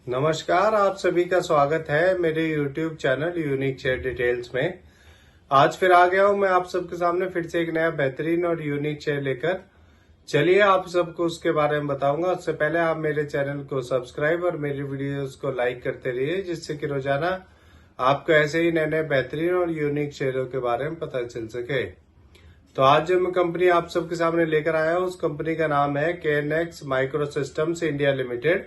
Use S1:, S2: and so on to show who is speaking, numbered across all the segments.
S1: नमस्कार, आप सभी का स्वागत है मेरे YouTube channel unique share details में। आज फिर आ गया हूं मैं आप सबके सामने फिर से एक नया बेहतरीन और यूनिक शेयर लेकर। चलिए आप सबको उसके बारे में बताऊंगा। उससे पहले आप मेरे चैनल को सब्सक्राइब और मेरी वीडियोस को लाइक करते रहिए, जिससे कि रोजाना आपको ऐसे ही नए नए बेहतरीन और यूनिक शेयरों के बारे में पता चल सके। तो आज जो मैं कंपनी आप सबके सामने लेकर आया हूँ, उस कंपनी का नाम है KNX micro systems India limited.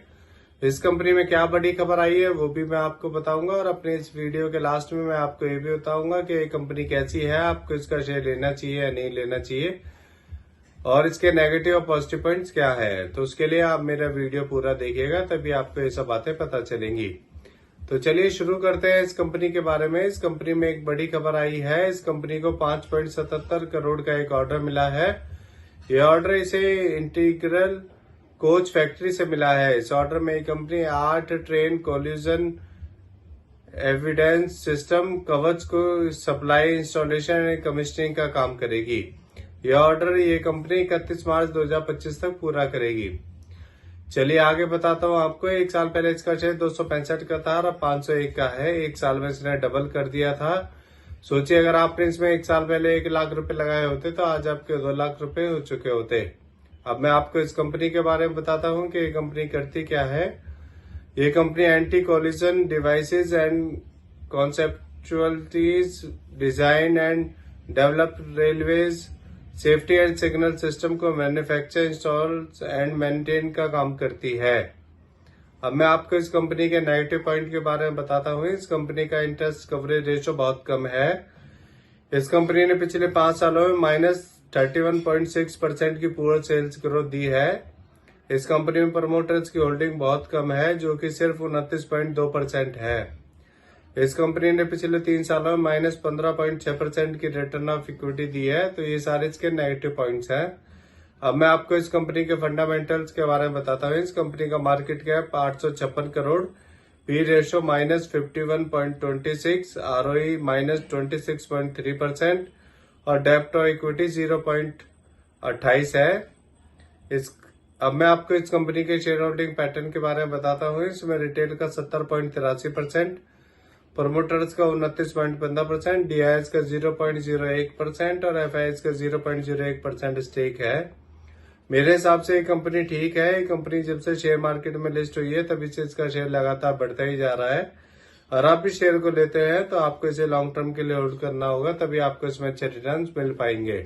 S1: इस कंपनी में क्या बड़ी खबर आई है वो भी मैं आपको बताऊंगा, और अपने इस वीडियो के लास्ट में मैं आपको ये भी बताऊंगा कि ये कंपनी कैसी है, आपको इसका शेयर लेना चाहिए या नहीं लेना चाहिए, और इसके नेगेटिव और पॉजिटिव पॉइंट्स क्या है। तो उसके लिए आप मेरा वीडियो पूरा देखिएगा, तभी आपको ये सब बातें पता चलेंगी। तो चलिए शुरू करते हैं इस कंपनी के बारे में। इस कंपनी में एक बड़ी खबर आई है। इस कंपनी को 5.77 करोड़ का एक ऑर्डर मिला है। ये ऑर्डर इसे इंटीग्रल कोच फैक्ट्री से मिला है। इस ऑर्डर में company 8 train collision evidence system कवच को सप्लाई, इंस्टॉलेशन एंड कमीशनिंग का काम करेगी। यह ऑर्डर ये कंपनी 31 मार्च 2025 तक पूरा करेगी। चलिए आगे बताता हूँ आपको। एक साल पहले इसका शेयर 265 का था और 501 का है। एक साल में इसने डबल कर दिया था। सोचिए अगर आपने इसमें एक साल पहले 1 लाख रुपए लगाए होते तो आज आपके 2 लाख रुपए हो चुके होते। अब मैं आपको इस कंपनी के बारे में बताता हूँ कि ये कंपनी करती क्या है। ये company anti collision devices and conceptualities design and develop railways safety and signal system को मैन्युफैक्चर, इंस्टॉल एंड मेंटेन का काम करती है। अब मैं आपको इस कंपनी के नेगेटिव पॉइंट के बारे में बताता हूँ। इस कंपनी का इंटरेस्ट कवरेज रेशो बहुत कम है। इस कंपनी ने पिछले 5 सालों में -31.6% की पूर्ण सेल्स ग्रोथ दी है। इस कंपनी में प्रमोटर्स की होल्डिंग बहुत कम है, जो कि सिर्फ 29.2% है। इस कंपनी ने पिछले 3 सालों में -15.6% की रिटर्न ऑफ इक्विटी दी है। तो ये सारे इसके नेगेटिव पॉइंट्स हैं। अब मैं आपको इस कंपनी के फंडामेंटल्स के बारे में बताता हूँ। इस कंपनी का market cap 856 crore, P ratio -51.26, ROE -26.3% और डेप्ट टू इक्विटी 0.28 है। अब मैं आपको इस कंपनी के शेयर होल्डिंग पैटर्न के बारे में बताता हूँ। इसमें रिटेल का 70.83%, प्रोमोटर्स का 29.15%, DIS का 0.01% और FIS का 0.01% स्टेक है। मेरे हिसाब से ये कंपनी ठीक है। ये कंपनी जब से शेयर मार्केट में लिस्ट हुई है तभी से इसका शेयर लगातार बढ़ता ही जा रहा है। और आप इस शेयर को लेते हैं तो आपको इसे लॉन्ग टर्म के लिए होल्ड करना होगा, तभी आपको इसमें अच्छे रिटर्न्स मिल पाएंगे।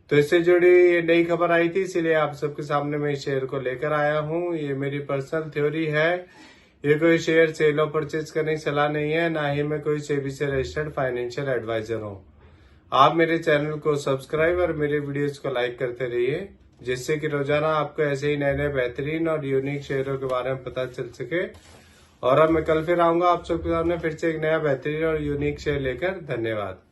S1: तो इससे जुड़ी ये नई खबर आई थी, इसीलिए आप सबके सामने मैं इस शेयर को लेकर आया हूँ। ये मेरी पर्सनल थ्योरी है। ये कोई शेयर सेल और परचेज करने की सलाह नहीं है, ना ही मैं कोई सेबी से रजिस्टर्ड फाइनेंशियल एडवाइजर हूँ। आप मेरे चैनल को सब्सक्राइब और मेरे वीडियोज को लाइक करते रहिए, जिससे कि रोजाना आपको ऐसे ही नए नए बेहतरीन और यूनिक शेयरों के बारे में पता चल सके। और अब मैं कल फिर आऊंगा आप सबके सामने फिर से एक नया बेहतरीन और यूनिक शेयर लेकर। धन्यवाद।